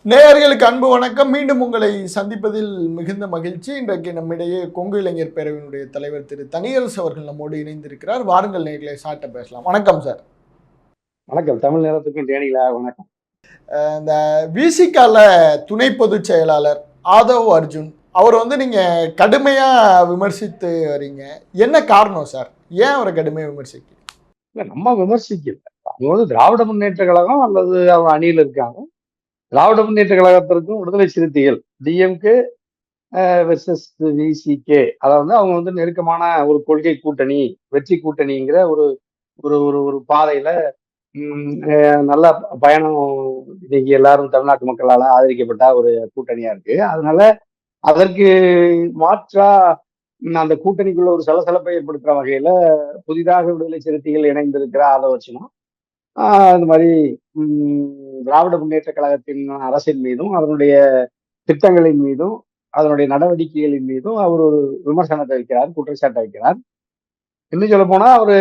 நேயர்களுக்கு அன்பு வணக்கம். மீண்டும் உங்களை சந்திப்பதில் மிகுந்த மகிழ்ச்சி. இன்றைக்கு நம்மிடையே கொங்கு இளைஞர் பேரவையினுடைய தலைவர் திரு தனியரசு அவர்கள் நம்மோடு இணைந்திருக்கிறார். வாருங்கள் நேயர்களை சாட்ட பேசலாம். வணக்கம் சார். வணக்கம். தமிழ் நேரத்துக்கும் தேனிகளா வணக்கம். இந்த விசிகால துணை பொதுச் செயலாளர் ஆதவ் அர்ஜுன் அவர் நீங்க கடுமையா விமர்சித்து வரீங்க. என்ன காரணம் சார்? ஏன் அவரை கடுமையா விமர்சிக்கிறீங்க? இல்ல, நம்ம விமர்சிக்கல. அவங்க திராவிட முன்னேற்ற கழகம் அல்லது அவங்க அணியில் இருக்காங்க. திராவிட முன்னேற்ற கழகத்திற்கும் விடுதலை சிறுத்தைகள் டிஎம்கே வெர்சஸ் விசிகே, அதாவது அவங்க நெருக்கமான ஒரு கொள்கை கூட்டணி, வெற்றி கூட்டணிங்கிற ஒரு ஒரு ஒரு ஒரு பாதையில நல்ல பயணம் இன்னைக்கு எல்லாரும் தமிழ்நாட்டு மக்களால ஆதரிக்கப்பட்ட ஒரு கூட்டணியா இருக்கு. அதனால அதற்கு மாற்றா அந்த கூட்டணிக்குள்ள ஒரு சலசலப்பை ஏற்படுத்துற வகையில புதிதாக விடுதலை சிறுத்தைகள் இணைந்திருக்கிற ஆதவர்ச்சினம் இந்த மாதிரி திராவிட முன்னேற்ற கழகத்தின் அரசின் மீதும் அதனுடைய திட்டங்களின் மீதும் அதனுடைய நடவடிக்கைகளின் மீதும் அவர் ஒரு விமர்சனத்தை வைக்கிறார், குற்றச்சாட்டை வைக்கிறார். இன்னும் சொல்ல போனா அவரு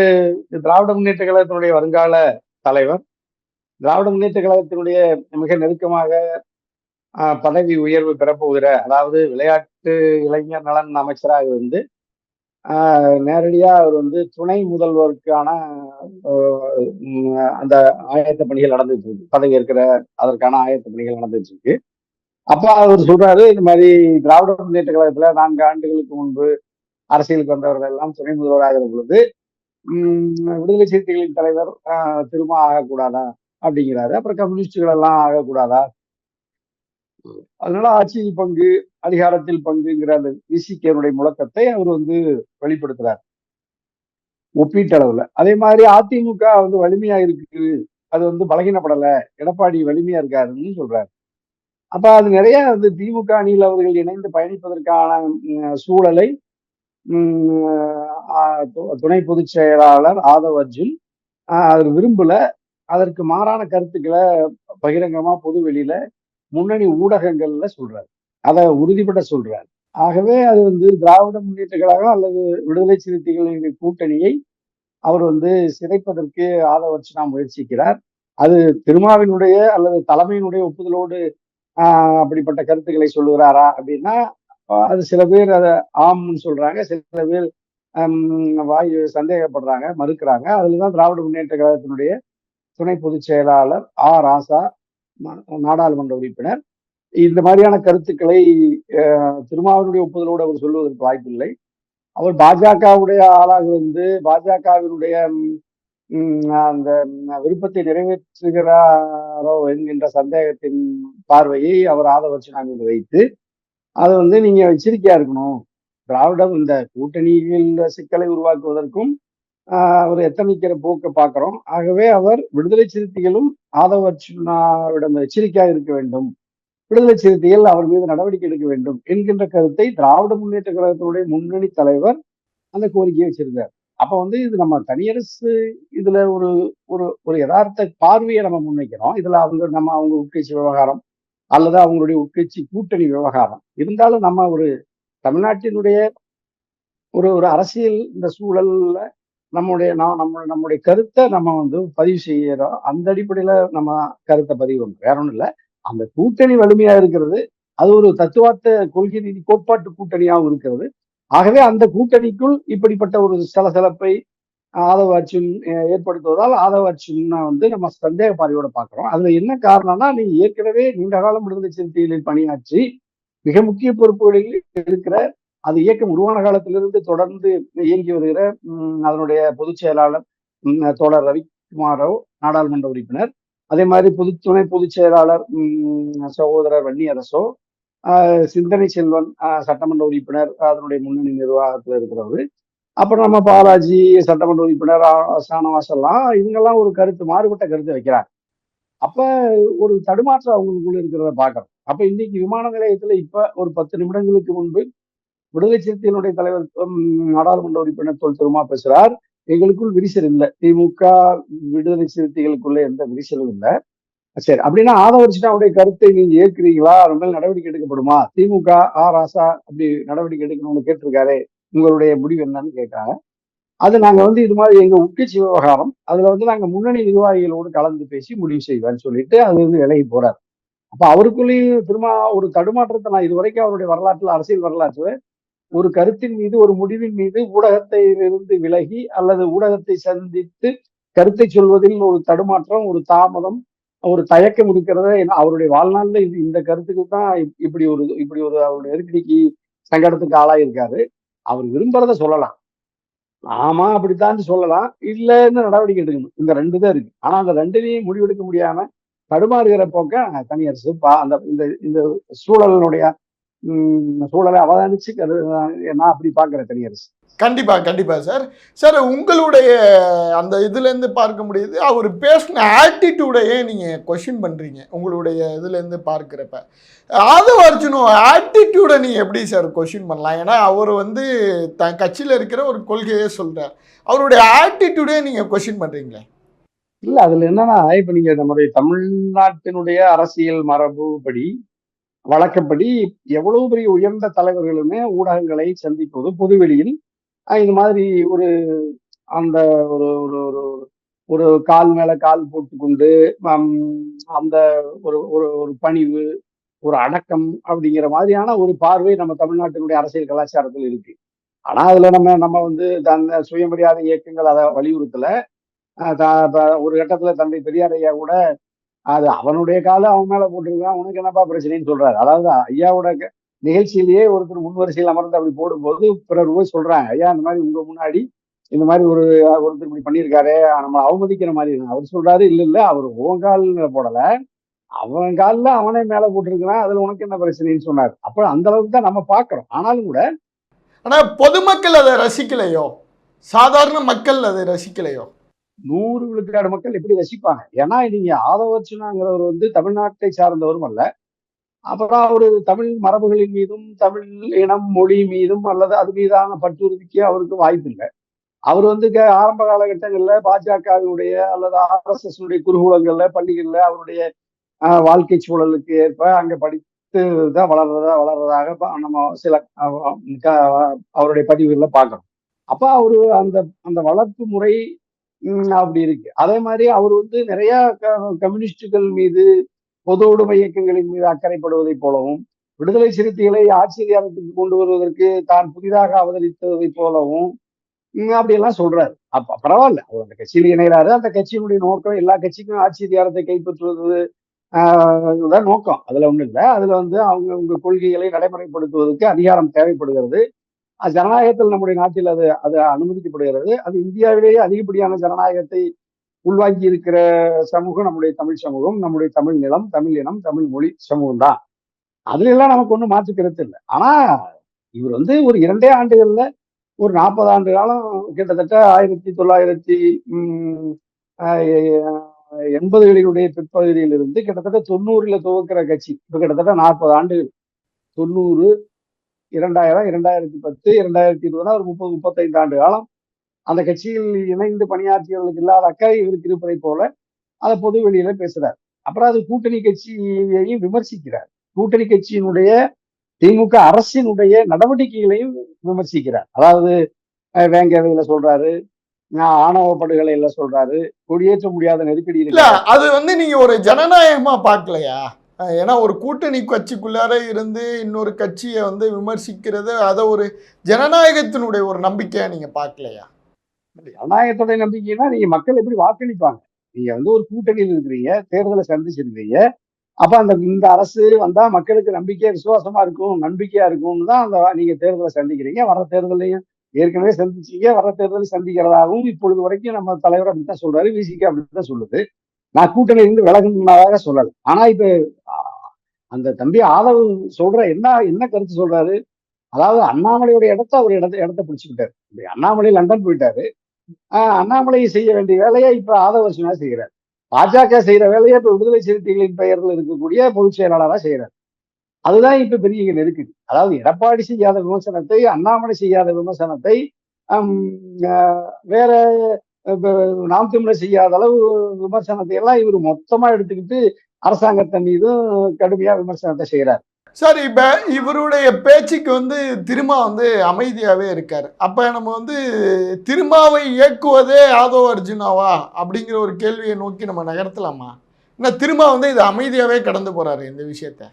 திராவிட முன்னேற்ற கழகத்தினுடைய வருங்கால தலைவர், திராவிட முன்னேற்ற கழகத்தினுடைய மிக நெருக்கமாக பதவி உயர்வு பெறப்போகிற, அதாவது விளையாட்டு இளைஞர் நலன் அமைச்சராக நேரடியா அவர் துணை முதல்வருக்கான அந்த ஆயத்த பணிகள் நடந்துட்டு இருக்கு. பதவி இருக்கிற அதற்கான ஆயத்த பணிகள் நடந்துட்டு இருக்கு. அப்ப அவர் சொல்றாரு, இந்த மாதிரி திராவிட முன்னேற்ற கழகத்துல 4 ஆண்டுகளுக்கு முன்பு அரசியலுக்கு வந்தவர்கள் எல்லாம் துணை முதல்வராகிற பொழுது விடுதலை சிறுத்தைகளின் தலைவர் திரும்ப ஆகக்கூடாதா அப்படிங்கிறாரு. அப்புறம் கம்யூனிஸ்டுகள் எல்லாம் ஆகக்கூடாதா, அதனால ஆட்சியில் பங்கு, அதிகாரத்தில் பங்குங்கிற அந்த விசிகேனுடைய முழக்கத்தை அவர் வெளிப்படுத்துறார் ஒப்பீட்டளவுல. அதே மாதிரி அதிமுக வலிமையா இருக்கு, அது பலகீனப்படல, எடப்பாடி வலிமையா இருக்காருன்னு சொல்றாரு. அப்ப அது நிறைய திமுக அணியில் அவர்கள் இணைந்து பயணிப்பதற்கான சூழலை துணை பொதுச் செயலாளர் ஆதவ் அர்ஜுன் அவர் விரும்பல. அதற்கு மாறான கருத்துக்களை பகிரங்கமா பொது வெளியில முன்னணி ஊடகங்கள்ல சொல்றாரு, அதை உறுதிப்பட சொல்றாரு. ஆகவே அது திராவிட முன்னேற்ற கழகம் அல்லது விடுதலை சிறுத்தைகளின் கூட்டணியை அவர் சிதைப்பதற்கு ஆதவர்ச்சினா முயற்சிக்கிறார். அது திருமாவினுடைய அல்லது தலைமையினுடைய ஒப்புதலோடு அப்படிப்பட்ட கருத்துக்களை சொல்லுகிறாரா அப்படின்னா, அது சில பேர் அதை ஆம்னு சொல்றாங்க, சில பேர் வாய் சந்தேகப்படுறாங்க, மறுக்கிறாங்க. அதுலதான் திராவிட முன்னேற்ற கழகத்தினுடைய துணை பொதுச் செயலாளர் ராசா, நாடாளுமன்ற உறுப்பினர், இந்த மாதிரியான கருத்துக்களை திருமாவளுடைய ஒப்புதலோடு அவர் சொல்லுவதற்கு வாய்ப்பில்லை. அவர் பாஜகவுடைய ஆளாக பாஜகவினுடைய அந்த விருப்பத்தை நிறைவேற்றுகிறாரோ என்கின்ற சந்தேகத்தின் பார்வையை அவர் ஆதவர்ச்சினா மீது வைத்து அதை நீங்க எச்சரிக்கையா இருக்கணும், திராவிடம் இந்த கூட்டணியில் சிக்கலை உருவாக்குவதற்கும் அவர் எத்தனைக்கிற போக்க பார்க்கிறோம். ஆகவே அவர் விடுதலை சிறுத்தைகளும் ஆதவர்ச்சினாவிடம் எச்சரிக்கையாக இருக்க வேண்டும், விடுதலை சிறுத்தைகள் அவர் மீது நடவடிக்கை எடுக்க வேண்டும் என்கின்ற கருத்தை திராவிட முன்னேற்ற கழகத்தினுடைய முன்னணி தலைவர் அந்த கோரிக்கையை வச்சிருந்தார். அப்ப இது நம்ம தனியரசு இதுல ஒரு ஒரு ஒரு யதார்த்த பார்வையை நம்ம முன்வைக்கிறோம். இதுல அவங்க உட்கட்சி விவகாரம் அல்லது அவங்களுடைய உட்கட்சி கூட்டணி விவகாரம் இருந்தாலும் நம்ம ஒரு தமிழ்நாட்டினுடைய ஒரு ஒரு அரசியல் இந்த சூழல்ல நம்முடைய கருத்தை நம்ம பதிவு செய்யறோம். அந்த அடிப்படையில நம்ம கருத்தை பதிவு பண்றோம், வேற ஒண்ணும் இல்லை. அந்த கூட்டணி வலிமையா இருக்கிறது, அது ஒரு தத்துவார்த்த கொள்கை ரீதி கோட்பாட்டு கூட்டணியாகவும் இருக்கிறது. ஆகவே அந்த கூட்டணிக்குள் இப்படிப்பட்ட ஒரு சலசலப்பை ஆதவ அர்ஜுன் ஏற்படுத்துவதால் ஆதவ அர்ஜுன் நம்ம சந்தேக பார்வையோட பார்க்கிறோம். அதுல என்ன காரணம்னா, நீ ஏற்கனவே நீண்ட காலம் விடுதலை சிறுத்தைகளில் பணியாற்றி மிக முக்கிய பொறுப்புகளில் இருக்கிற, அது இயக்கம் உருவான காலத்திலிருந்து தொடர்ந்து இயங்கி வருகிற அதனுடைய பொதுச் செயலாளர் தோழர் ரவிக்குமாரோ, நாடாளுமன்ற உறுப்பினர், அதே மாதிரி துணை பொதுச் செயலாளர் சகோதரர் வன்னியரசோ, சிந்தனை செல்வன் சட்டமன்ற உறுப்பினர், அதனுடைய முன்னணி நிர்வாகத்தில் இருக்கிறவர், அப்புறம் நம்ம பாலாஜி சட்டமன்ற உறுப்பினர், ஷானவாஸ் எல்லாம் இவங்கெல்லாம் ஒரு மாறுபட்ட கருத்தை வைக்கிறாங்க. அப்ப ஒரு தடுமாற்றம் அவங்களுக்குள்ள இருக்கிறத பாக்குறோம். அப்ப இன்னைக்கு விமான நிலையத்துல இப்ப ஒரு 10 நிமிடங்களுக்கு முன்பு விடுதலை சிறுத்தைகளுடைய தலைவர் நாடாளுமன்ற உறுப்பினர் திருமா பேசுறார், எங்களுக்குள் விரிசல் இல்லை, திமுக விடுதலை சிறுத்தைகளுக்குள்ள எந்த விரிசலும் இல்லை. சரி, அப்படின்னா ஆதவர்ச்சினாவுடைய கருத்தை நீங்க ஏற்கிறீங்களா, ரொம்ப நடவடிக்கை எடுக்கப்படுமா, திமுக ராசா அப்படி நடவடிக்கை எடுக்கணும்னு கேட்டிருக்காரு, உங்களுடைய முடிவு என்னன்னு கேட்காங்க. அது நாங்க இது மாதிரி எங்க உட்கட்சி விவகாரம், அதுல நாங்க முன்னணி நிர்வாகிகளோடு கலந்து பேசி முடிவு செய்வேன்னு சொல்லிட்டு அது விலகி போறாரு. அப்ப அவருக்குள்ளேயும் திரும்ப ஒரு தடுமாற்றத்தை நான் இதுவரைக்கும் அவருடைய வரலாற்றுல, அரசியல் வரலாற்றுல ஒரு கருத்தின் மீது, ஒரு முடிவின் மீது ஊடகத்தை இருந்து விலகி அல்லது ஊடகத்தை சந்தித்து கருத்தை சொல்வதில் ஒரு தடுமாற்றம், ஒரு தாமதம், ஒரு தயக்கம் இருக்கிறத அவருடைய வாழ்நாள்ல இந்த கருத்துக்கு தான் இப்படி ஒரு அவருடைய நெருக்கடிக்கு, சங்கடத்துக்கு ஆளாயிருக்காரு. அவர் விரும்புறத சொல்லலாம். ஆமா அப்படித்தான் சொல்லலாம். இல்லன்னு நடவடிக்கை எடுக்கணும். இந்த 2 தான் இருக்கு. ஆனா அந்த 2லயும் முடிவெடுக்க முடியாம தடுமாறுகிற போக்க தனியரசு அந்த இந்த இந்த சூழலினுடைய சூழலை அவதானிச்சு நான் அப்படி பார்க்கிறேன் தனியரசு. கண்டிப்பா, கண்டிப்பா சார். சார் உங்களுடைய அந்த இதுலேருந்து பார்க்க முடியுது, அவர் பேசின ஆட்டிட்யூடையே நீங்க கொஸ்டின் பண்றீங்க. உங்களுடைய இதுலேருந்து பார்க்கிறப்ப. ஆதவ அர்ஜுனோட ஆட்டிட்யூட நீங்க எப்படி சார் கொஸ்டின் பண்ணலாம்? ஏன்னா அவர் வந்து தன் கட்சியில இருக்கிற ஒரு கொள்கையே சொல்றார். அவருடைய ஆட்டிட்யூடே நீங்க கொஸ்டின் பண்றீங்களே. இல்ல அதுல என்னன்னா, இப்ப நீங்க நம்முடைய தமிழ்நாட்டினுடைய அரசியல் மரபுப்படி, வழக்கப்படி எவ்வளவு பெரிய உயர்ந்த தலைவர்களுமே ஊடகங்களை சந்திப்பது பொதுவெளியில் இது மாதிரி ஒரு அந்த ஒரு ஒரு ஒரு ஒரு கால் மேல கால் போட்டுக்கொண்டு ஹம், அந்த ஒரு ஒரு ஒரு பணிவு, ஒரு அடக்கம் அப்படிங்கிற மாதிரியான ஒரு பார்வை நம்ம தமிழ்நாட்டினுடைய அரசியல் கலாச்சாரத்தில் இருக்கு. ஆனா அதுல நம்ம நம்ம வந்து அந்த சுயமரியாதை இயக்கங்கள் அதை வலியுறுத்தல. ஒரு கட்டத்துல தந்தை பெரியார் ஐயா கூட அது அவனுடைய காலை அவன் மேல போட்டிருக்கான், உனக்கு என்னப்பா பிரச்சனைன்னு சொல்றாரு. அதாவது ஐயாவோட நிகழ்ச்சியிலேயே ஒருத்தர் முன் வரிசையில் அமர்ந்து அப்படி போடும்போது பிறர் போய் சொல்றாங்க, ஐயா இந்த மாதிரி உங்க முன்னாடி இந்த மாதிரி ஒருத்தர் இப்படி பண்ணியிருக்காரு, நம்ம அவமதிக்கிற மாதிரி இருக்கு. அவர் சொல்றாரு, இல்ல இல்ல அவர் உன் காலில் போடல, அவன் காலில் அவனே மேல போட்டிருக்கிறான், அதுல உனக்கு என்ன பிரச்சனைன்னு சொன்னார். அப்ப அந்த அளவுக்கு தான் நம்ம பாக்குறோம். ஆனாலும் கூட ஆனா பொதுமக்கள் அதை ரசிக்கலையோ? சாதாரண மக்கள் அதை ரசிக்கலையோ? 100 விழுக்காடு மக்கள் எப்படி ரசிப்பாங்க? ஏன்னா நீங்க ஆதவர்ச்சனாங்கிறவர் வந்து தமிழ்நாட்டை சார்ந்தவரும் அல்ல. அப்புறம் அவரு தமிழ் மரபுகளின் மீதும், தமிழ் இனம், மொழி மீதும் அல்லது அது மீதான பற்றுறுதிக்கு அவருக்கு வாய்ப்பு இல்லை. அவர் வந்து ஆரம்ப காலகட்டங்கள்ல பாஜகவினுடைய அல்லது ஆர்எஸ்எஸ் குருகுலங்கள்ல, பள்ளிகள்ல அவருடைய வாழ்க்கை சூழலுக்கு ஏற்ப அங்க படித்து தான் வளர்றதாக நம்ம சில அவருடைய பதிவுகள்ல பார்க்கணும். அப்ப அவரு அந்த அந்த வளர்ப்பு முறை அப்படி இருக்கு. அதே மாதிரி அவர் வந்து நிறைய கம்யூனிஸ்டுகள் மீது, பொது உடைமை இயக்கங்களின் மீது அக்கறைப்படுவதை போலவும், விடுதலை சிறுத்தைகளை ஆட்சி அதிகாரத்துக்கு கொண்டு வருவதற்கு தான் புதிதாக அவதரித்ததை போலவும் அப்படியெல்லாம் சொல்றாரு. அப்ப பரவாயில்ல, அவர் அந்த கட்சியில் இணைகிறாரு. அந்த கட்சியினுடைய நோக்கம் எல்லா கட்சிக்கும் ஆட்சி அதிகாரத்தை கைப்பற்றுவது தான் நோக்கம். அதுல ஒண்ணும் இல்லை. அதுல வந்து அவங்க கொள்கைகளை நடைமுறைப்படுத்துவதற்கு அதிகாரம் தேவைப்படுகிறது. ஜனநாயகத்தில் நம்முடைய நாட்டில் அது அது அனுமதிக்கப்படுகிறது. அது இந்தியாவிலேயே அதிகப்படியான ஜனநாயகத்தை உள்வாங்கி இருக்கிற சமூகம் நம்முடைய தமிழ் சமூகம், நம்முடைய தமிழ் நிலம், தமிழ் இனம், தமிழ் மொழி சமூகம் தான். அதுல எல்லாம் நமக்கு ஒன்றும் மாற்று கருத்து இல்லை. ஆனா இவர் வந்து ஒரு 2 ஆண்டுகள்ல ஒரு 40 ஆண்டு காலம், கிட்டத்தட்ட 1980களினுடைய பிற்பகுதியில் இருந்து கிட்டத்தட்ட 90ல துவக்கிற கட்சி இப்ப கிட்டத்தட்ட 40 ஆண்டுகள். 90, 2000, 2010, 2020 ஒரு 30, 35 ஆண்டு காலம் அந்த கட்சியில் இணைந்து பணியாற்றியவர்களுக்கு இல்லாத அக்கறை இவருக்கு இருப்பதை போல அதை பொது வெளியில பேசுறார். அப்புறம் அது கூட்டணி கட்சியையும் விமர்சிக்கிறார். கூட்டணி கட்சியினுடைய திமுக அரசினுடைய நடவடிக்கைகளையும் விமர்சிக்கிறார். அதாவது வேங்கவையில சொல்றாரு, ஆணவ படுகொலையில சொல்றாரு, கொடியேற்ற முடியாத நெருக்கடி இல்ல அது வந்து நீங்க ஒரு ஜனநாயகமா பார்க்கலையா? ஏன்னா ஒரு கூட்டணி கட்சிக்குள்ளார இருந்து இன்னொரு கட்சியை வந்து விமர்சிக்கிறது, அதை ஒரு ஜனநாயகத்தினுடைய ஒரு நம்பிக்கையா நீங்க பார்க்கலையா? ஜனநாயகத்துடைய நம்பிக்கைன்னா நீங்க மக்கள் எப்படி வாக்களிப்பாங்க? நீங்க வந்து ஒரு கூட்டணியில் இருக்கிறீங்க, தேர்தலை சந்திச்சிருக்கீங்க. அப்ப இந்த அரசு வந்தா மக்களுக்கு நம்பிக்கையா, விசுவாசமா இருக்கும், நம்பிக்கையா இருக்கும்னு தான் நீங்க தேர்தலை சந்திக்கிறீங்க. வர்ற தேர்தலையும் ஏற்கனவே சந்திச்சீங்க, வர்ற தேர்தலை சந்திக்கிறதாகவும் இப்பொழுது வரைக்கும் நம்ம தலைவர் அப்படித்தான் சொல்றாரு, விசிக அப்படித்தான் சொல்லுது. நான் கூட்டணியிலிருந்து விலகுனதாக சொல்லல. ஆனா இப்ப அந்த தம்பி ஆதவ் சொல்ற என்ன என்ன கருத்து சொல்றாரு? அதாவது அண்ணாமலையோட அவர் இடத்த பிடிச்சுக்கிட்டாரு. அண்ணாமலை லண்டன் போயிட்டாரு. அண்ணாமலை செய்ய வேண்டிய வேலையை இப்ப ஆதவர்ஷனா செய்கிறார். பாஜக செய்யற வேலையை இப்ப விடுதலை சிறுத்தைகளின் பெயர்ல இருக்கக்கூடிய பொதுச் செயலாளரா செய்யறாரு. அதுதான் இப்ப பெரிய நெருக்கடி. அதாவது எடப்பாடி செய்யாத விமர்சனத்தை, அண்ணாமலை செய்யாத விமர்சனத்தை, வேற நாம் தமிழர் செய்யாத அளவு விமர்சனத்தை எல்லாம் இவர் மொத்தமா எடுத்துக்கிட்டு அரசாங்கத்தின் மீதும் கடுமையா விமர்சனத்தை செய்யறாரு. சார் இப்ப இவருடைய பேச்சுக்கு வந்து திருமா வந்து அமைதியாவே இருக்காரு. அப்ப நம்ம வந்து திருமாவை இயக்குவதே ஆதவ அர்ஜுனாவா அப்படிங்கிற ஒரு கேள்வியை நோக்கி நம்ம நகர்த்தலாமா? நான் திரும்ப வந்து இது அமைதியாவே கடந்து போறாரு இந்த விஷயத்த.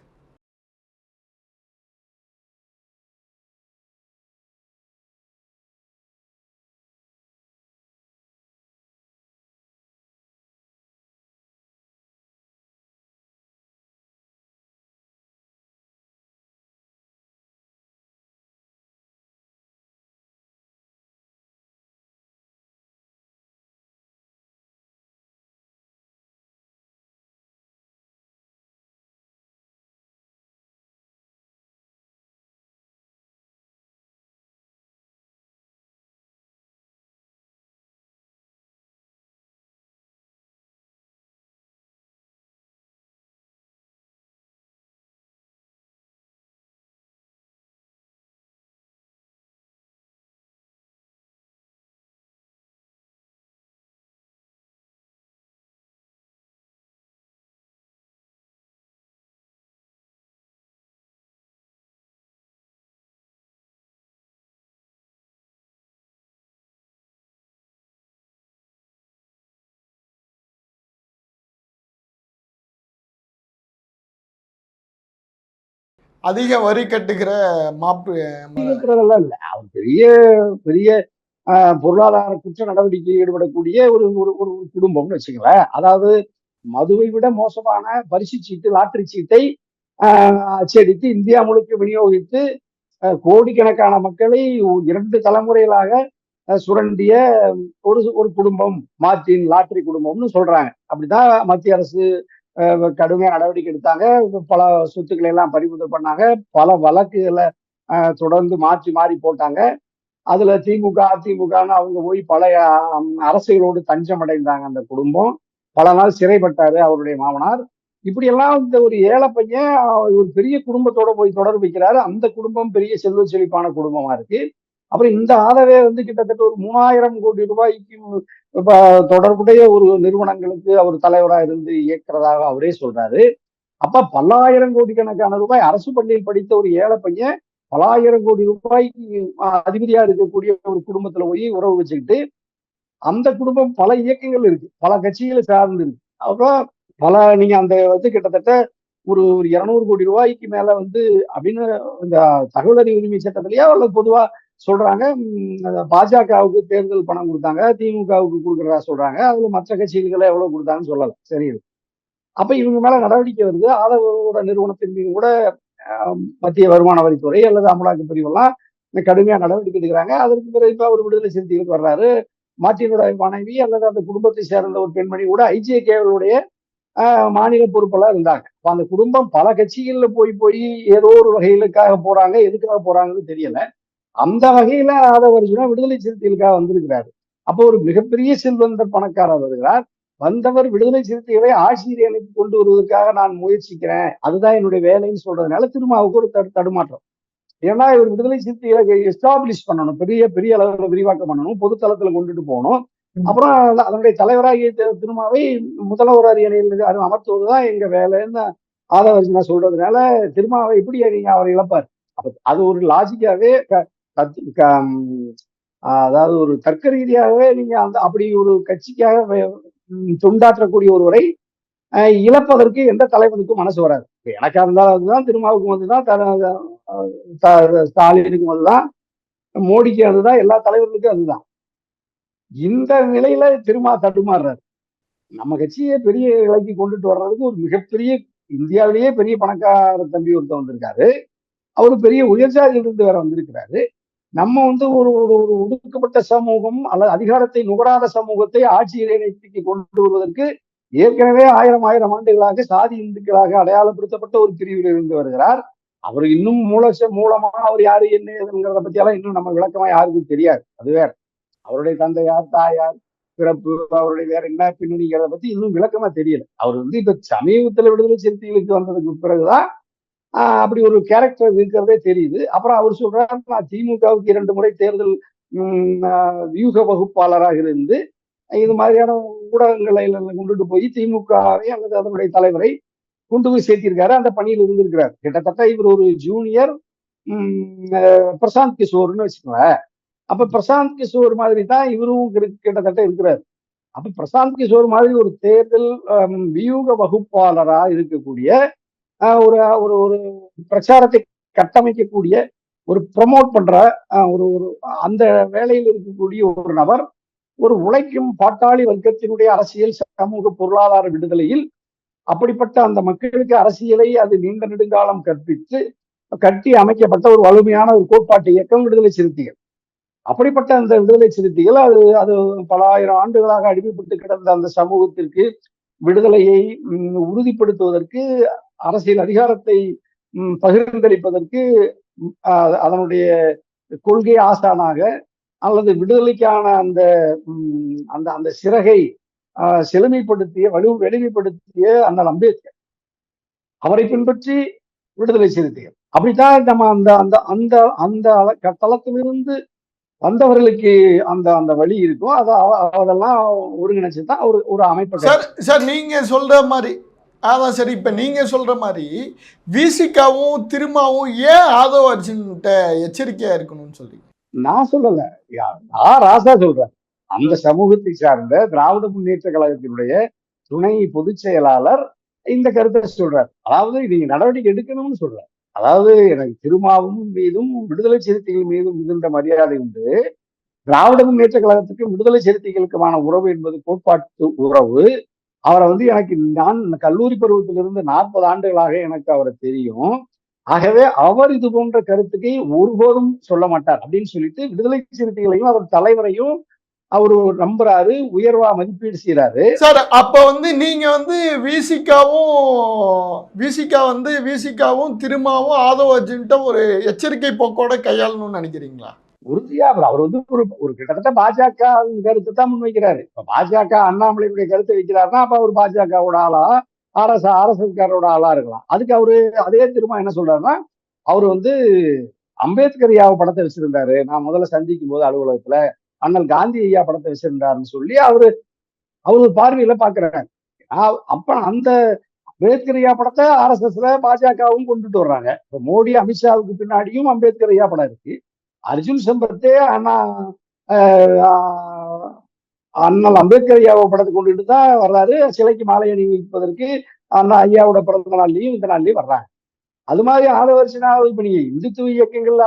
அதிக வரி கட்டுகிற மாப்பு இருக்கிறதெல்லாம் இல்ல. அவர் பெரிய பெரிய பொருளாதார குற்ற நடவடிக்கையில் ஈடுபடக்கூடிய ஒரு ஒரு ஒரு குடும்பம்னு வச்சுங்களேன். அதாவது மதுவை விட மோசமான பரிசு சீட்டு, லாட்டரி சீட்டை அச்சடித்து இந்தியா முழுக்க விநியோகித்து கோடிக்கணக்கான மக்களை 2 தலைமுறைகளாக சுரண்டிய ஒரு ஒரு குடும்பம் மார்டின் லாட்டரி குடும்பம்னு சொல்றாங்க. அப்படிதான் மத்திய அரசு கடுமையா நடவடிக்கை எடுத்தாங்க. பல சொத்துக்களை எல்லாம் பறிமுதல் பண்ணாங்க. பல வழக்குகளை தொடர்ந்து மாற்றி மாறி போட்டாங்க. அதுல திமுக, அதிமுகன்னு அவங்க போய் பல அரசுகளோடு தஞ்சம் அடைந்தாங்க அந்த குடும்பம். பல நாள் சிறைப்பட்டாரு அவருடைய மாமனார். இப்படியெல்லாம் இந்த ஒரு ஏழை பையன் ஒரு பெரிய குடும்பத்தோட போய் தொடர்பு வைக்கிறாரு. அந்த குடும்பம் பெரிய செல்வ செழிப்பான குடும்பமா இருக்கு. அப்புறம் இந்த ஆதவே வந்து கிட்டத்தட்ட ஒரு 3000 கோடி ரூபாய்க்கு தொடர்புடைய ஒரு நிறுவனங்களுக்கு அவர் தலைவரா இருந்து இயக்குறதாக அவரே சொல்றாரு. அப்ப பல்லாயிரம் கோடி கணக்கான ரூபாய் அரசு பள்ளியில் படித்த ஒரு ஏழை பையன் பல்லாயிரம் கோடி ரூபாய்க்கு அதிபதியா இருக்கக்கூடிய ஒரு குடும்பத்துல போய் உறவு வச்சுக்கிட்டு அந்த குடும்பம் பல இயக்கங்கள் இருக்கு, பல கட்சிகளை சார்ந்து இருக்கு. அப்புறம் பல நீங்க அந்த வந்து கிட்டத்தட்ட ஒரு ஒரு 200 கோடி ரூபாய்க்கு மேல வந்து அப்படின்னு இந்த தகவல் அறிவு உரிமை சட்டத்திலேயே அல்லது பொதுவா சொல்றாங்க. பாஜகவுக்கு தேர்தல் பணம் கொடுத்தாங்க, திமுகவுக்கு கொடுக்கறதா சொல்றாங்க. அதுல மற்ற கட்சிகளுக்கு எவ்வளவு கொடுத்தாங்கன்னு சொல்லல. சரி, அப்ப இவங்க மேல நடவடிக்கை வருது. ஆதரவோட நிறுவனத்தின் மீது கூட மத்திய வருமான வரித்துறை அல்லது அமலாக்க பிரிவு எல்லாம் கடுமையா நடவடிக்கை எடுக்கிறாங்க. அதற்கு பிறகு இப்ப அவர் விடுதலை சிறுத்தைகளுக்கு வர்றாரு. மார்ட்டினுடைய மனைவி அல்லது அந்த குடும்பத்தை சேர்ந்த ஒரு பெண்மணி கூட ஐஜேகேவுடைய மாநில பொறுப்பெல்லாம் இருந்தாங்க. அப்ப அந்த குடும்பம் பல கட்சிகள்ல போய் போய் ஏதோ ஒரு வகையிலுக்காக போறாங்க, எதுக்காக போறாங்கன்னு தெரியல. அந்த வகையில ஆதவர்ஜுனா விடுதலை சிறுத்தைகளுக்காக வந்திருக்கிறாரு. அப்போ ஒரு மிகப்பெரிய செல்வந்த பணக்காரர் வருகிறார். வந்தவர் விடுதலை சிறுத்தைகளை ஆட்சியை அணைத்து கொண்டு வருவதற்காக நான் முயற்சிக்கிறேன், அதுதான் என்னுடைய வேலைன்னு சொல்றதுனால திருமாவுக்கு ஒரு தடுமாற்றம். ஏன்னா இவர் விடுதலை சிறுத்தைகளை எஸ்டாப்ளிஷ் பண்ணணும், பெரிய பெரிய அளவில் விரிவாக்கம் பண்ணணும், பொதுத்தளத்துல கொண்டுட்டு போகணும். அப்புறம் அதனுடைய தலைவராகிய திருமாவை முதல்வர் அரியணையில் அமர்த்துவதுதான் எங்க வேலைன்னு ஆதவர்ஜுனா சொல்றதுனால திருமாவை எப்படி நீங்க அவர் இழப்பார். அது ஒரு லாஜிக்காவே அதாவது ஒரு தர்க்க ரீதியாகவே நீங்க அந்த அப்படி ஒரு கட்சிக்காக தொண்டாற்றக்கூடிய ஒருவரை இழப்பதற்கு எந்த தலைவனுக்கும் மனசு வராது. எனக்கா இருந்தாலும் அதுதான், திருமாவுக்கும் வந்துதான், ஸ்டாலினுக்கும் அதுதான், மோடிக்கு அதுதான், எல்லா தலைவர்களுக்கும் அதுதான். இந்த நிலையில திருமா தடுமாறுறாரு. நம்ம கட்சியை பெரிய இலக்கி கொண்டுட்டு வர்றதுக்கு ஒரு மிகப்பெரிய இந்தியாவிலேயே பெரிய பணக்கார தம்பி ஒருத்தர் வந்திருக்காரு. அவரு பெரிய உயர்ஜாதியிலிருந்து வேற வந்திருக்கிறாரு. நம்ம வந்து ஒரு ஒரு ஒரு ஒடுக்கப்பட்ட சமூகம் அல்லது அதிகாரத்தை நுகராத சமூகத்தை ஆட்சி இறைநிலைக்கு கொண்டு வருவதற்கு ஏற்கனவே ஆயிரம் ஆண்டுகளாக சாதி இந்துக்களாக அடையாளப்படுத்தப்பட்ட ஒரு பிரிவில் இருந்து வருகிறார். அவர் இன்னும் மூலமா அவர் யாரு என்னங்கிறத பத்தி எல்லாம் இன்னும் நம்ம விளக்கமா யாருக்கும் தெரியாது. அது வேற. அவருடைய தந்தையார், தாயார், பிறப்பு, அவருடைய வேற என்ன பின்னணிங்கிறத பத்தி இன்னும் விளக்கமா தெரியல. அவர் வந்து இப்ப சமீபத்துல விடுதலை சிறுத்தைகளுக்கு வந்ததுக்கு பிறகுதான் அப்படி ஒரு கேரக்டர் இருக்கிறதே தெரியுது. அப்புறம் அவர் சொல்றாரு, நான் திமுகவுக்கு 2 முறை தேர்தல் வியூக வகுப்பாளராக இருந்து இது மாதிரியான ஊடகங்களை கொண்டுட்டு போய் திமுகவை அல்லது அதனுடைய தலைவரை கொண்டு போய் சேர்த்திருக்காரு. அந்த பணியில் இருந்திருக்கிறார். கிட்டத்தட்ட இவர் ஒரு ஜூனியர் பிரசாந்த் கிஷோர்னு வச்சுக்கோங்க. அப்ப பிரசாந்த் கிஷோர் மாதிரி தான் இவரும் கிட்டத்தட்ட இருக்கிறார். அப்ப பிரசாந்த் கிஷோர் மாதிரி ஒரு தேர்தல் வியூக வகுப்பாளரா இருக்கக்கூடிய ஒரு ஒரு ஒரு பிரச்சாரத்தை கட்டமைக்கக்கூடிய ஒரு ப்ரமோட் பண்ற ஒரு ஒரு அந்த வேலையில் இருக்கக்கூடிய ஒரு நபர் ஒரு உழைக்கும் பாட்டாளி வர்க்கத்தினுடைய அரசியல் சமூக பொருளாதார விடுதலையில் அப்படிப்பட்ட அந்த மக்களுக்கு அரசியலை அது நீண்ட நெடுங்காலம் கட்டி அமைக்கப்பட்ட ஒரு வலிமையான ஒரு கோட்பாட்டு இயக்கம் விடுதலை சிறுத்தைகள். அப்படிப்பட்ட அந்த விடுதலை சிறுத்தைகள் அது அது பல ஆயிரம் ஆண்டுகளாக அடிமைப்பட்டு கிடந்த அந்த சமூகத்திற்கு விடுதலையை உறுதிப்படுத்துவதற்கு, அரசியல் அதிகாரத்தை பகிர்ந்தளிப்பதற்கு, அதனுடைய கொள்கை ஆசானாக அல்லது விடுதலைக்கான அந்த அந்த அந்த சிறகை செழுமைப்படுத்திய வலிமைப்படுத்திய அண்ணல் அம்பேத்கர், அவரை பின்பற்றி விடுதலை சிறுத்தைகள். அப்படித்தான் நம்ம அந்த அந்த அந்த அந்த தளத்திலிருந்து வந்தவர்களுக்கு அந்த அந்த வழி இருக்கும். அதெல்லாம் ஒருங்கிணைச்சுதான் ஒரு அமைப்பு. சார் நீங்க சொல்ற மாதிரி அதான் சரி. இப்ப நீங்க சொல்ற மாதிரி விசிகாவும் திருமாவும் ஏன் ஆதவ அர்ஜுன்கிட்ட எச்சரிக்கையா இருக்கணும்னு சொல்றீங்க? நான் சொல்லல, ராசா சொல்றேன். அந்த சமூகத்தை சார்ந்த திராவிட முன்னேற்ற கழகத்தினுடைய துணை பொதுச் செயலாளர் இந்த கருத்தை சொல்றார். அதாவது நீங்க நடவடிக்கை எடுக்கணும்னு சொல்றார். அதாவது எனக்கு திருமாவும் மீதும் விடுதலை சிறுத்தைகள் மீதும் மிகுந்த மரியாதை உண்டு. திராவிட முன்னேற்ற கழகத்துக்கும் விடுதலை சிறுத்தைகளுக்குமான உறவு என்பது கோட்பாட்டு உறவு. அவரை எனக்கு நான் கல்லூரி பருவத்திலிருந்து 40 ஆண்டுகளாக எனக்கு அவரை தெரியும். ஆகவே அவர் இது போன்ற கருத்துக்கை ஒருபோதும் சொல்ல மாட்டார் அப்படின்னு சொல்லிட்டு விடுதலை சிறுத்தைகளையும் அவர் தலைவரையும் அவரு நம்புறாரு, உயர்வா மதிப்பீடு செய்யறாரு. சார் அப்ப நீங்க விசிகாவும் திருமாவும் ஆதவ அர்ஜுன்ட்ட ஒரு எச்சரிக்கை போக்கோட கையாளணும்னு நினைக்கிறீங்களா? உறுதியா அவர் ஒரு கிட்டத்தட்ட பாஜக கருத்தை தான் முன்வைக்கிறாரு. இப்ப பாஜக அண்ணாமலையுடைய கருத்தை வைக்கிறாருன்னா அப்ப அவர் பாஜகவோட ஆளா, அரசுக்காரோட ஆளா இருக்கலாம். அதுக்கு அவரு அதே திரும்ப என்ன சொல்றாருன்னா, அவரு அம்பேத்கர் ஐயாவை படத்தை வச்சிருந்தாரு. நான் முதல்ல சந்திக்கும் போது அலுவலகத்துல அண்ணல் காந்தி ஐயா படத்தை வச்சிருந்தாருன்னு சொல்லி அவரு பார்வையில பாக்குறாரு. அப்ப அந்த அம்பேத்கர் ஐயா படத்தை RSSல பாஜகவும் கொண்டுட்டு வர்றாங்க. இப்ப மோடி அமித்ஷாவுக்கு பின்னாடியும் அம்பேத்கர் ஐயா படம் இருக்கு. அர்ஜுன் சம்பத்தே அண்ணல் அம்பேத்கர் ஐயாவை படத்தை கொண்டுட்டு தான் வர்றாரு. சிலைக்கு மாலை அணிவிப்பதற்கு அண்ணா ஐயாவோட பிறந்த நாள்லயும் இந்த நாள்லயும் வர்றாங்க. அது மாதிரி ஆதவ அர்ஜுனா இப்ப நீங்க இந்துத்துவ இயக்கங்கள்ல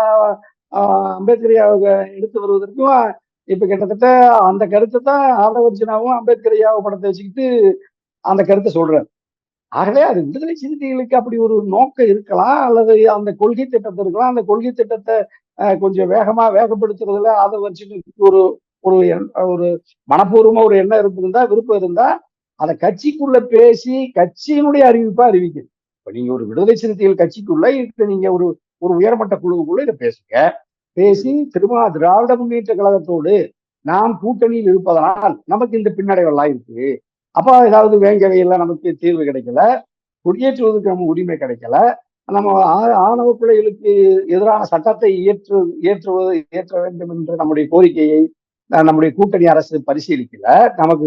அம்பேத்கர் ஐயாவை எடுத்து வருவதற்கும் இப்ப கிட்டத்தட்ட அந்த கருத்தை தான் ஆதவ அர்ஜுனாவும் அம்பேத்கர் ஐயாவை படத்தை வச்சுக்கிட்டு அந்த கருத்தை சொல்றாரு. ஆகவே அது விடுதலை சிறுத்தைகளுக்கு அப்படி ஒரு நோக்கம் இருக்கலாம், அல்லது அந்த கொள்கை திட்டத்தை இருக்கலாம். அந்த கொள்கை திட்டத்தை கொஞ்சம் வேகப்படுத்துறதுல ஆதவ அர்ஜுனுக்கு ஒரு ஒரு மனப்பூர்வமா ஒரு எண்ணம் இருந்தா, விருப்பம் இருந்தா அதை கட்சிக்குள்ள பேசி கட்சியினுடைய அறிவிப்பா அறிவிக்குது. இப்ப நீங்க ஒரு விடுதலை சிறுத்தைகள் கட்சிக்குள்ள நீங்க ஒரு உயர்மட்ட குழுவுக்குள்ள இதை பேசுங்க. பேசி திராவிட முன்னேற்ற கழகத்தோடு நாம் கூட்டணியில் இருப்பதனால் நமக்கு இந்த பின்னடைவெல்லாம் இருக்கு. அப்ப ஏதாவது வேங்கவையெல்லாம் நமக்கு தீர்வு கிடைக்கல, குடியேற்றுவதற்கு நம்ம உரிமை கிடைக்கல, நம்ம ஆணவ பிள்ளைகளுக்கு எதிரான சட்டத்தை ஏற்ற வேண்டும் என்ற நம்முடைய கோரிக்கையை நம்முடைய கூட்டணி அரசு பரிசீலிக்கல, நமக்கு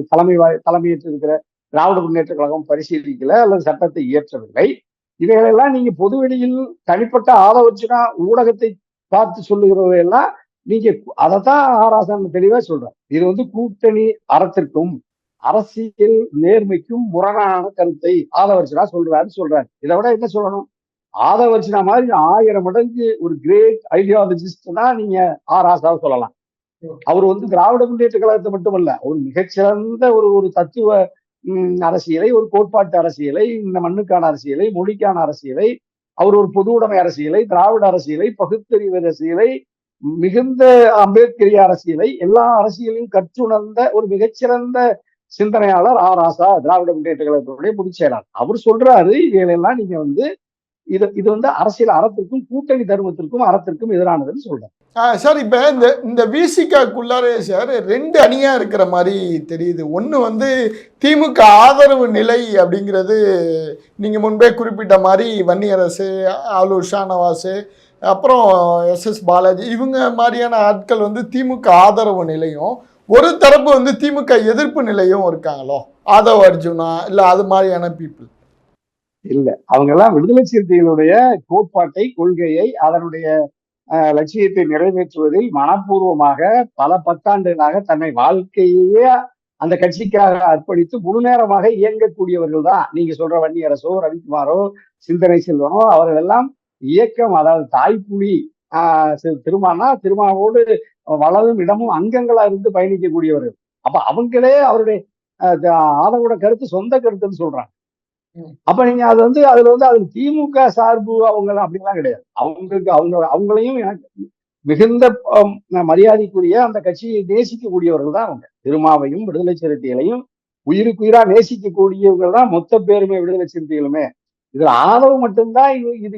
தலைமையேற்று இருக்கிற திராவிட முன்னேற்ற கழகம் பரிசீலிக்கல அல்லது சட்டத்தை இயற்றவில்லை. இவைகளெல்லாம் நீங்க பொதுவெளியில் தனிப்பட்ட ஆதவச்சுனா ஊடகத்தை பார்த்து சொல்லுகிறவையெல்லாம் நீங்க அதைத்தான் ஆராசன் தெளிவா சொல்றார். இது கூட்டணி அறத்திற்கும் அரசியல் நேர்மைக்கும் முரணான கருத்தை ஆதவர்ஜனா சொல்றாரு. இதை விட என்ன சொல்லணும்? ஆதவர்ஜனா மாதிரி 1000 மடங்கு ஒரு கிரேட் ஐடியாலஜிஸ்ட் தான் நீங்க ராசாவை சொல்லலாம். அவர் திராவிட முன்னேற்ற கழகத்தை மட்டுமல்ல, ஒரு மிகச்சிறந்த ஒரு தத்துவ அரசியலை, ஒரு கோட்பாட்டு அரசியலை, இந்த மண்ணுக்கான அரசியலை, மொழிக்கான அரசியலை, அவர் ஒரு பொது உடைமை அரசியலை, திராவிட அரசியலை, பகுத்தறிவு அரசியலை, மிகுந்த அம்பேத்கரிய அரசியலை, எல்லா அரசியலையும் கற்றுணர்ந்த ஒரு மிகச்சிறந்த சிந்தனையாளர் ராசா, திராவிட முன்னேற்ற கழகத்தினுடைய பொதுச் செயலாளர். அவர் சொல்றாரு இவைகளெல்லாம் நீங்க இது அரசியல் அறத்திற்கும் கூட்டணி தர்மத்திற்கும் அறத்திற்கும் எதிரானதுன்னு சொல்றாரு. சார் இப்ப இந்த விசிகாக்குள்ளாரே சார் 2 அணியா இருக்கிற மாதிரி தெரியுது. ஒன்று திமுக ஆதரவு நிலை அப்படிங்கிறது நீங்க முன்பே குறிப்பிட்ட மாதிரி வன்னியரசு, ஆலூர் ஷானவாஸ், அப்புறம் SS பாலாஜி, இவங்க மாதிரியான ஆட்கள் திமுக ஆதரவு நிலையும், ஒரு தரப்பு திமுக எதிர்ப்பு நிலையும் இருக்காங்களோ, ஆதவ அர்ஜுனா இல்ல அது மாதிரியான பீப்புள் இல்ல. அவங்க எல்லாம் விடுதலை சிறுத்தைகளுடைய கோட்பாட்டை, கொள்கையை, அதனுடைய லட்சியத்தை நிறைவேற்றுவதில் மனப்பூர்வமாக பல பத்தாண்டுகளாக தன்னை வாழ்க்கையே அந்த கட்சிக்காக அர்ப்பணித்து முழு நேரமாக இயங்கக்கூடியவர்கள் தான் நீங்க சொல்ற வன்னியரசோ, ரவிக்குமாரோ, சிந்தனை செல்வனோ அவர்கள் எல்லாம் இயக்கம், அதாவது தாய்ப்புலி திருமானா திருமாவோடு வலதும் இடமும் அங்கங்களா இருந்து பயணிக்கக்கூடியவர்கள். அப்ப அவங்களே அவருடைய ஆதவோட கருத்து சொந்த கருத்துன்னு சொல்றாங்க. அப்ப நீங்க அது அதுல அது திமுக சார்பு அவங்க அப்படிலாம் கிடையாது. அவங்களுக்கு அவங்களையும் எனக்கு மிகுந்த மரியாதைக்குரிய அந்த கட்சியை நேசிக்கக்கூடியவர்கள் தான் அவங்க. திருமாவையும் விடுதலை சிறுத்தைகளையும் உயிருக்குயிரா நேசிக்கக்கூடியவர்கள் தான் மொத்த பேருமே விடுதலை சிறுத்தைகளுமே. இதுல ஆதரவு மட்டும்தான்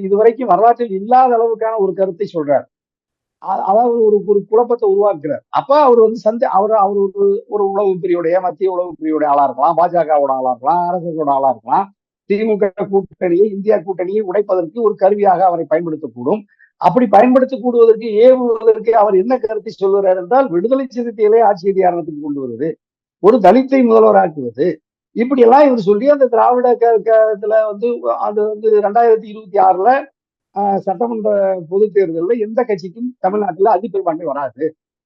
இதுவரைக்கும் வரலாற்றில் இல்லாத அளவுக்கான ஒரு கருத்தை சொல்றாரு. அதாவது ஒரு ஒரு குழப்பத்தை உருவாக்குறார். அப்ப அவர் அவர் அவர் ஒரு உளவு பிரிவுடைய மத்திய உளவு பிரிவுடைய ஆளா இருக்கலாம், பாஜகவோட ஆளா இருக்கலாம், அரசோட ஆளா இருக்கலாம். திமுக கூட்டணியை, இந்தியா கூட்டணியை உடைப்பதற்கு ஒரு கருவியாக அவரை பயன்படுத்தக்கூடும். அப்படி பயன்படுத்தக்கூடுவதற்கு ஏவுவதற்கு அவர் என்ன கருத்தை சொல்லுகிறார் என்றால், விடுதலை சிறுத்தைகளே ஆட்சி அதிகாரத்துக்கு கொண்டு வருவது, ஒரு தலித்தை முதல்வராக்குவது, இப்படி எல்லாம் இவர் சொல்லி அந்த திராவிட கழகத்துல அது 2026 சட்டமன்ற பொது தேர்தலில் எந்த கட்சிக்கும் தமிழ்நாட்டில் அதிபெரும்பான்மை வராது.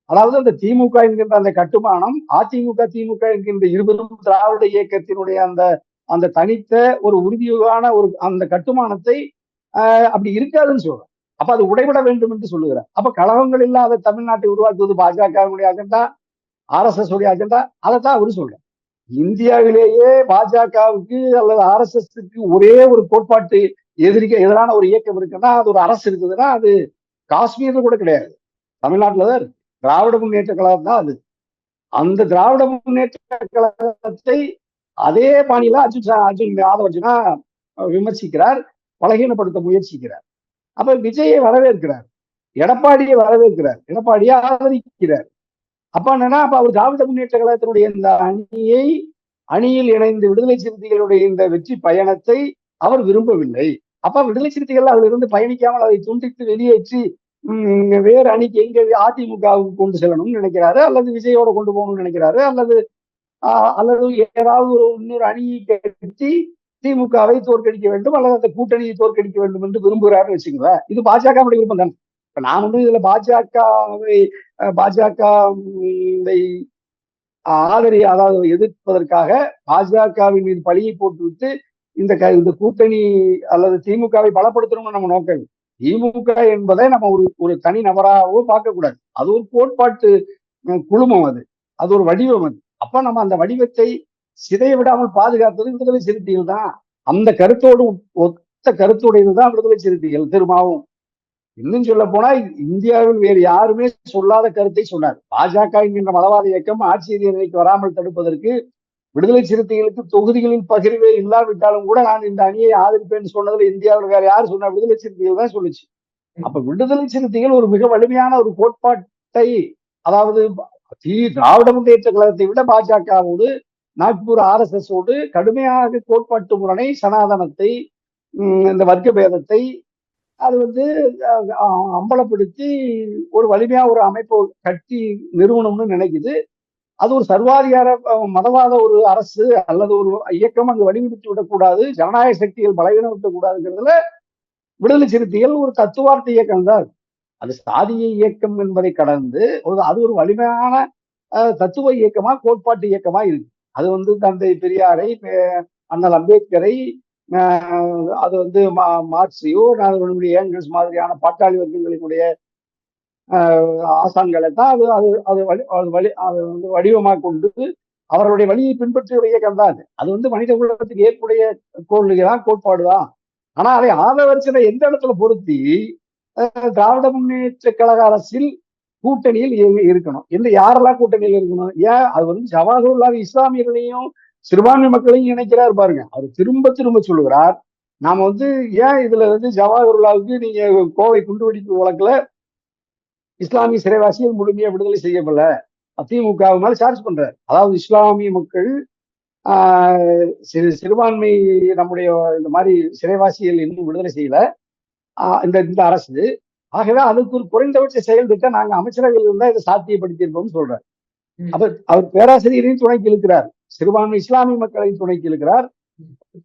அதாவது அந்த திமுக என்கின்ற அந்த கட்டுமானம், அதிமுக திமுக என்கின்ற இருவரும் திராவிட இயக்கத்தினுடைய அந்த அந்த தனித்த ஒரு உறுதியான ஒரு அந்த கட்டுமானத்தை அப்படி இருக்காதுன்னு சொல்றேன். அப்ப அது உடைபட வேண்டும் என்று சொல்லுகிறார். அப்ப கழகங்கள் இல்லாத தமிழ்நாட்டை உருவாக்குவது பாஜகவுடைய அஜெண்டா, RSS உடைய அஜெண்டா, அதைத்தான் அவரு சொல்றேன். இந்தியாவிலேயே பாஜகவுக்கு அல்லது RSSக்கு ஒரே ஒரு கோட்பாட்டு எதிரான ஒரு இயக்கம் இருக்குன்னா, அது ஒரு அரசு இருக்குதுன்னா, அது காஷ்மீர்ல கூட கிடையாது, தமிழ்நாட்டுலதான் இருக்கு. திராவிட முன்னேற்ற கழகம் தான் அது. அந்த திராவிட முன்னேற்ற கழகத்தை அதே பாணியில ஆதவர்ஜுனா விமர்சிக்கிறார், பலகீனப்படுத்த முயற்சிக்கிறார். அப்ப விஜயை வரவேற்கிறார், எடப்பாடியை வரவேற்கிறார், எடப்பாடியை ஆதரிக்கிறார். அப்ப என்னன்னா, அப்ப அவர் திராவிட முன்னேற்ற கழகத்தினுடைய இந்த அணியில் இணைந்து விடுதலை சிறுத்தைகளுடைய இந்த வெற்றி பயணத்தை அவர் விரும்பவில்லை. அப்ப விடுதலை சிறுத்தைகள் அதில் இருந்து பயணிக்காமல் அதை துண்டித்து வெளியேற்றி வேறு அணிக்கு எங்க அதிமுகவுக்கு கொண்டு செல்லணும்னு நினைக்கிறாரு, அல்லது விஜயோட கொண்டு போகணும்னு நினைக்கிறாரு, அல்லது ஏதாவது இன்னொரு அணியை கட்டி திமுகவை தோற்கடிக்க வேண்டும், அல்லது அந்த கூட்டணியை தோற்கடிக்க வேண்டும் என்று விரும்புகிறாருன்னு வச்சுக்கோங்களேன். இது பாஜகவுடைய விருப்பம் தானே. இப்ப நான் இதுல பாஜக அதாவது எதிர்ப்பதற்காக பாஜகவின் மீது பழியை போட்டுவிட்டு இந்த கூட்டணி அல்லது திமுகவை பலப்படுத்தணும்னு நம்ம நோக்கம். திமுக என்பதை நம்ம ஒரு தனி நபராகவோ பார்க்கக்கூடாது. அது ஒரு கோட்பாட்டு குழுமம், அது ஒரு வடிவம். அப்ப நம்ம அந்த வடிவத்தை சிதைய விடாமல் பாதுகாத்தது விடுதலை சிறுத்தைகள் தான். அந்த கருத்தோடு ஒத்த கருத்துடையதுதான் விடுதலை சிறுத்தைகள். திருமாவும் இன்னும் சொல்ல போனா இந்தியாவில் வேறு யாருமே சொல்லாத கருத்தை சொன்னார். பாஜக என்கின்ற மதவாத இயக்கம் ஆட்சி அதிகாரத்துக்கு வராமல் தடுப்பதற்கு விடுதலை சிறுத்தைகளுக்கு தொகுதிகளில் பகிர்வே இல்லாவிட்டாலும் கூட நான் இந்த அணியை ஆதரிப்பேன்னு சொன்னதுல இந்தியாவில் வேற யாரு சொன்னா? விடுதலை சிறுத்தைகள் தான் சொல்லுச்சு. அப்ப விடுதலை சிறுத்தைகள் ஒரு மிக வலிமையான ஒரு கோட்பாட்டை, அதாவது திராவிட முன்னேற்ற கழகத்தை விட பாஜகவோடு, நாக்பூர் RSS ஓடு கடுமையாக கோட்பாட்டு முரணை, சனாதனத்தை, இந்த வர்க்க பேதத்தை அது அம்பலப்படுத்தி ஒரு வலிமையா ஒரு அமைப்பு கட்டி நிறுவனம்னு நினைக்குது. அது ஒரு சர்வாதிகார மதவாத ஒரு அரசு அல்லது ஒரு இயக்கம் அங்கு வலிமைத்து விடக்கூடாது, ஜனநாயக சக்திகள் பலவீனம் விடக்கூடாதுங்கிறதுல விடுதலை சிறுத்தைகள் ஒரு தத்துவார்த்த இயக்கம் தான். அது சாதிய இயக்கம் என்பதை கடந்து அது ஒரு வலிமையான தத்துவ இயக்கமா, கோட்பாட்டு இயக்கமா இருக்கு. அது தந்தை பெரியாரை, அண்ணல் அம்பேத்கரை, அது மார்க்சியோ, ஏங்கல்ஸ் மாதிரியான பாட்டாளி வர்க்கங்களினுடைய ஆசான்களை தான் அது வடிவமாக கொண்டு அவர்களுடைய வழியை பின்பற்றிய இயக்கம் தான் அது மனித குலத்துக்கு ஏற்புடைய கொள்கைதான், கோட்பாடுதான். ஆனா அதை ஆதவர்ஜனை எந்த இடத்துல பொருத்தி திராவிட முன்னேற்ற கழக அரசில் கூட்டணியில் இருக்கணும், யாரெல்லாம் கூட்டணியில் இருக்கணும்? ஏன் அது ஜவாஹர்லால் இஸ்லாமியர்களையும் சிறுபான்மை மக்களையும் இணைக்கிறார் பாருங்க. அவர் திரும்ப திரும்ப சொல்லுகிறார், நாம ஏன் இதுல ஜவாஹர்லாலுக்கு நீங்க கோவை குண்டுவெடிப்பு வழக்குல இஸ்லாமிய சிறைவாசிகள் முழுமையா விடுதலை செய்யப்படல, திமுக மேல சார்ஜ் பண்றாரு. அதாவது இஸ்லாமிய மக்கள் சிறுபான்மை நம்முடைய இந்த மாதிரி சிறைவாசிகள் இன்னும் விடுதலை செய்யல இந்த அரசு. ஆகவே அதுக்கு ஒரு குறைந்தபட்ச செயல் திட்டம் நாங்க அமைச்சரவையில் இருந்தா இதை சாத்தியப்படுத்தியிருப்போம்னு சொல்றாரு. அவர் பேராசிரியரையும் துணைக்கு இழுக்கிறார், சிறுபான்மை இஸ்லாமிய மக்களையும் துணைக்கு இழுக்கிறார்.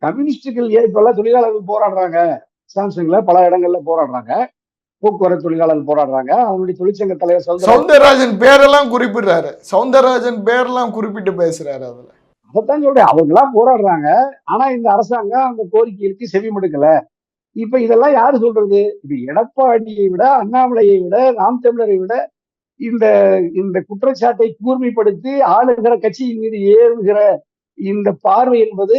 கம்யூனிஸ்டுகள் இப்பெல்லாம் தொழிலாளர்கள் போராடுறாங்க, சாம்சங்ல பல இடங்கள்ல போராடுறாங்க. போக்குவரத்து தொழிலாளர்கள் போராடுறாங்க. அவங்களுடைய தொழிற்சங்க தலைவர் சௌந்தரராஜன் பேரெல்லாம் குறிப்பிடுறாரு. சௌந்தரராஜன் பேரெல்லாம் குறிப்பிட்டு பேசுறாரு அதுல. அதைத்தான் சொல்றேன். அவங்க எல்லாம் போராடுறாங்க. ஆனா இந்த அரசாங்கம் அந்த கோரிக்கைகளுக்கு செவிமடுக்கல. இப்ப இதெல்லாம் யாரு சொல்றது? இது எடப்பாடியை விட, அண்ணாமலையை விட, நாம் தமிழரை விட இந்த இந்த குற்றச்சாட்டை கூர்மைப்படுத்தி ஆளுகிற கட்சியின் மீது ஏறுகிற இந்த பார்வை என்பது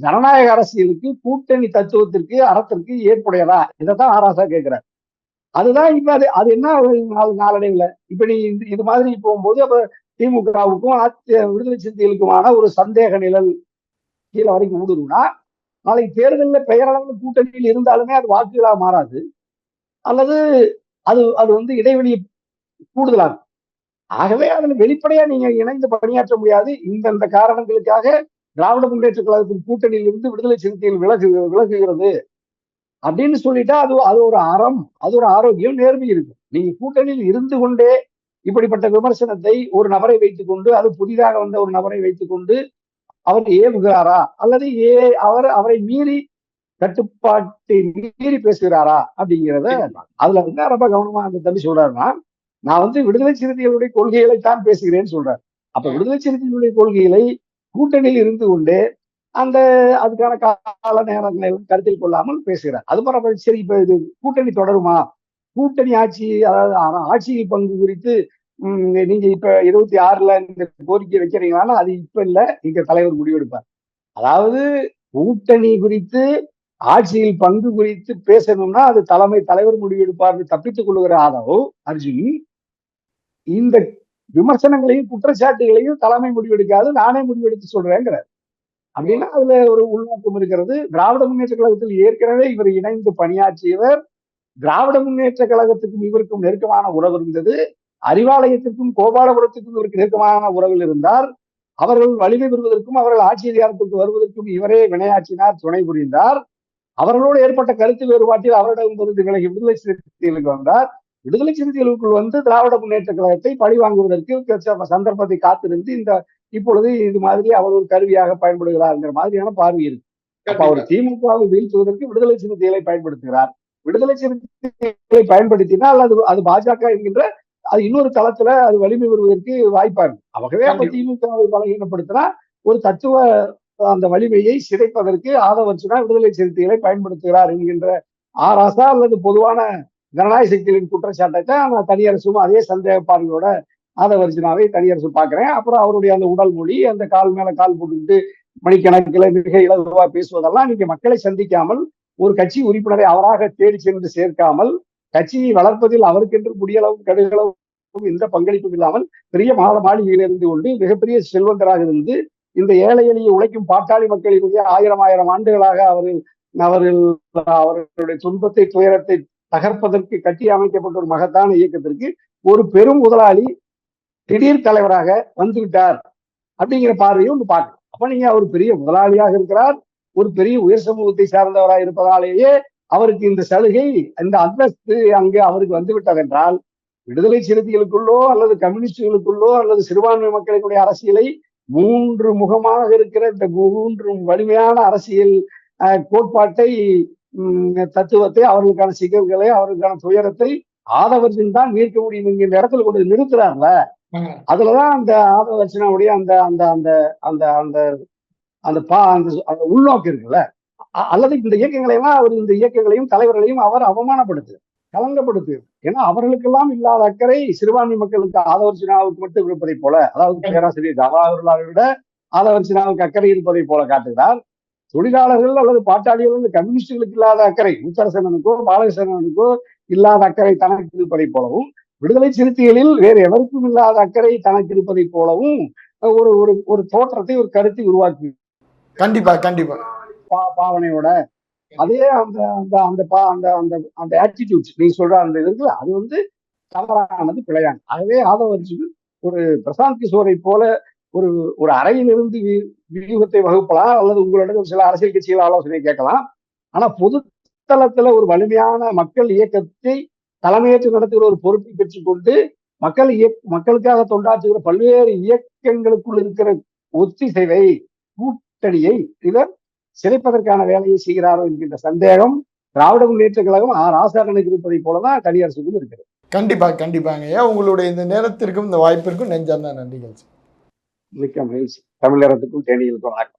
ஜனநாயக அரசியலுக்கு, கூட்டணி தத்துவத்திற்கு, அறத்திற்கு ஏற்புடையதா? இதைத்தான் ஆராசா கேட்கிறார். அதுதான் இப்ப அது என்ன நாளடைவுல இப்ப நீ இது மாதிரி போகும்போது அப்ப திமுகவுக்கும் விடுதலை சிறுத்தைகளுக்குமான ஒரு சந்தேக நிழல் கீழே வரைக்கும் ஊடுருவா நாளைக்கு தேர்தலில் பெயரளவில் கூட்டணியில் இருந்தாலுமே அது வாக்குகளா மாறாது, அல்லது அது அது வந்து இடைவெளி கூடுதலாகும். ஆகவே அதுல வெளிப்படையா நீங்க இணைந்து பணியாற்ற முடியாது. இந்த காரணங்களுக்காக திராவிட முன்னேற்ற கழகத்தின் கூட்டணியில் இருந்து விடுதலை சிறுத்தைகள் விலகுகிறது அப்படின்னு சொல்லிட்டா அது அது ஒரு அறம், அது ஒரு ஆரோக்கியம், நேர்மை இருக்கும். நீங்க கூட்டணியில் இருந்து கொண்டே இப்படிப்பட்ட விமர்சனத்தை ஒரு நபரை வைத்துக் கொண்டு, அது புதிதாக வந்த ஒரு நபரை வைத்துக் கொண்டு அவர் ஏவுகிறாரா, அல்லது அவரை மீறி கட்டுப்பாட்டை மீறி பேசுகிறாரா அப்படிங்கிறத அதுல வந்து ரொம்ப கவனமா அந்த தம்பி சொல்றாருன்னா, நான் வந்து விடுதலை சிறுத்தைகளுடைய கொள்கைகளை தான் பேசுகிறேன்னு சொல்றாரு. அப்ப விடுதலை சிறுத்தைகளுடைய கொள்கைகளை கூட்டணியில் இருந்து கொண்டு அந்த அதுக்கான கால நேரங்களை கருத்தில் கொள்ளாமல் பேசுகிறார். அது மாதிரி சரி, இப்ப இது கூட்டணி தொடருமா, கூட்டணி ஆட்சி, அதாவது ஆட்சியில் பங்கு குறித்து நீங்க இப்ப 26ல இந்த கோரிக்கை வைக்கிறீங்களா? அது இப்ப இல்ல, இங்க தலைவர் முடிவெடுப்பார். அதாவது கூட்டணி குறித்து, ஆட்சியில் பங்கு குறித்து பேசணும்னா அது தலைவர் முடிவெடுப்பார்னு தப்பித்துக் கொள்ளுகிற ஆதரவு அர்ஜுன் இந்த விமர்சனங்களையும் குற்றச்சாட்டுகளையும் தலைமை முடிவெடுக்காது, நானே முடிவெடுத்து சொல்றேங்கிறார். அப்படின்னா அதுல ஒரு உள்நோக்கம் இருக்கிறது. திராவிட முன்னேற்ற கழகத்தில் ஏற்கனவே இவர் இணைந்து பணியாற்றியவர். திராவிட முன்னேற்ற கழகத்துக்கும் இவருக்கும் நெருக்கமான உறவு இருந்தது. அறிவாலயத்திற்கும் கோபாலபுரத்துக்கும் இவருக்கு நெருக்கமான உறவில் இருந்தார். அவர்கள் வலிமை பெறுவதற்கும் அவர்கள் ஆட்சி அதிகாரத்திற்கு வருவதற்கும் இவரே வினையாற்றினார், துணை புரிந்தார். அவர்களோடு ஏற்பட்ட கருத்து வேறுபாட்டில் அவரிடம் விலகி விடுதலை சிறுத்தைகளுக்கு வந்தார். விடுதலை சிறுத்தைகளுக்குள் வந்து திராவிட முன்னேற்ற கழகத்தை பழி வாங்குவதற்கு சந்தர்ப்பத்தை காத்திருந்து இப்பொழுது இது மாதிரி அவர் ஒரு கருவியாக பயன்படுகிறார்ங்கிற மாதிரியான பார்வை இருக்கு. அப்ப அவர் திமுகவை வீழ்த்துவதற்கு விடுதலை சிறுத்தைகளை பயன்படுத்துகிறார். விடுதலை சிறுத்தைகளை பயன்படுத்தினால் அது பாஜக என்கின்ற அது இன்னொரு தளத்துல அது வலிமை வருவதற்கு வாய்ப்பா இருக்கு. ஆகவே அப்ப திமுகவை பலகீனப்படுத்தினா ஒரு தத்துவ அந்த வலிமையை சிதைப்பதற்கு ஆதவர்ஜுனா விடுதலை சிறுத்தைகளை பயன்படுத்துகிறார் என்கின்ற ஆராசா அல்லது பொதுவான ஜனநாயக சக்திகளின் குற்றச்சாட்டை தான் நான் தனியரசும் அதே சந்தேக பார்வையோட ஆதவர்ஜுனாவை தனியரசு பாக்குறேன். அப்புறம் அவருடைய அந்த உடல் மொழி, அந்த கால் மேல கால் போட்டுக்கிட்டு மணிக்கணக்கில் மிக இலகுவா பேசுவதெல்லாம் நீங்க மக்களை சந்திக்காமல், ஒரு கட்சி உறுப்பினரை அவராக தேடி சென்று சேர்க்காமல், கட்சியை வளர்ப்பதில் அவருக்கென்று முடியளவும் கடுகளவும் எந்த பங்களிப்பும் இல்லாமல் பெரிய மாளிகையில் இருந்து கொண்டு மிகப்பெரிய செல்வந்தராக இருந்து இந்த ஏழை எளிய உழைக்கும் பாட்டாளி மக்களினுடைய ஆயிரம் ஆண்டுகளாக அவர்களுடைய துன்பத்தை, துயரத்தை தகர்ப்பதற்கு கட்டி அமைக்கப்பட்ட ஒரு மகத்தான இயக்கத்திற்கு ஒரு பெரும் முதலாளி திடீர் தலைவராக வந்துவிட்டார் அப்படிங்கிற பார்வையும் ஒன்று பார்க்கணும். அப்ப நீங்க அவர் பெரிய முதலாளியாக இருக்கிறார், ஒரு பெரிய உயர் சமூகத்தை சார்ந்தவராக இருப்பதாலேயே அவருக்கு இந்த சலுகை, இந்த அந்தஸ்து அங்கு அவருக்கு வந்துவிட்டது என்றால், விடுதலை சிறுத்தைகளுக்குள்ளோ அல்லது கம்யூனிஸ்டுகளுக்குள்ளோ அல்லது சிறுபான்மை மக்களுடைய அரசியலை மூன்று முகமாக இருக்கிற இந்த மூன்று வலிமையான அரசியல் கோட்பாட்டை, தத்துவத்தை, அவர்களுக்கான சிக்கல்களை, அவர்களுக்கான துயரத்தை ஆதவர்ஜன் தான் நீர்க்க முடியும் என்கின்ற இடத்துல கொண்டு நிறுத்துறாருல. அதுலதான் அந்த ஆதவர்ஜனாவுடைய அந்த அந்த அந்த அந்த அந்த அந்த அந்த உள்நோக்கு இருக்குல்ல. அல்லது இந்த இயக்கங்களை எல்லாம் அவர் இந்த இயக்கங்களையும் தலைவர்களையும் அவர் அவமானப்படுத்து, கலங்கப்படுத்து. ஏன்னா அவர்களுக்கெல்லாம் இல்லாத அக்கறை சிறுபான்மை மக்களுக்கு ஆதவர்ஜனாவுக்கு மட்டும் இருப்பதை போல, அதாவது பேராசிரியர் ஜவஹர்லாலை விட ஆதவர்ஜனாவுக்கு அக்கறை இருப்பதை போல காட்டுகிறார். தொழிலாளர்கள் அல்லது பாட்டாளிகள் கம்யூனிஸ்டுகளுக்கு இல்லாத அக்கறை முத்தரசனுக்கோ பாலகிருஷ்ணனுக்கோ இல்லாத அக்கறை தனக்கு இருப்பதை போலவும், விடுதலை சிறுத்தைகளில் வேறு எவருக்கும் இல்லாத அக்கறை தனக்கு இருப்பதை போலவும் ஒரு ஒரு ஒரு தோற்றத்தை, ஒரு கருத்தை உருவாக்கி கண்டிப்பா கண்டிப்பா பாவனையோட அதே அந்த அந்த அந்த அந்த அந்த அந்த ஆட்டிடியூட் நீ சொல்ற அந்த இருக்குல்ல, அது வந்து தவறானது, பிழையானது. ஆகவே ஆதவர்ஜன் ஒரு பிரசாந்த் கிஷோரை போல ஒரு ஒரு அறையிலிருந்து வியூகத்தை வகுப்பலாம், அல்லது உங்களிடம் சில அரசியல் கட்சிகள் ஆலோசனை கேட்கலாம். ஆனா பொதுத்தளத்துல ஒரு வலிமையான மக்கள் இயக்கத்தை தலைமையேற்று நடத்துகிற ஒரு பொறுப்பை பெற்றுக்கொண்டு மக்களுக்காக தொண்டாற்றுகிற பல்வேறு இயக்கங்களுக்குள் இருக்கிற ஒத்திசைவை, கூட்டணியை இவர் சிதைப்பதற்கான வேலையை செய்கிறாரோ என்கின்ற சந்தேகம் திராவிட முன்னேற்ற கழகம் ராசாரனுக்கு இருப்பதை போலதான் தனியரசுக்கும் இருக்கிறது. கண்டிப்பாங்க ஐயா. உங்களுடைய இந்த நேரத்திற்கும் இந்த வாய்ப்பிற்கும் நெஞ்சார்ந்த நன்றிகள். மிக்க மகிழ்ச்சி. தமிழகத்துக்கும் தேனிகளுக்கும் வணக்கம்.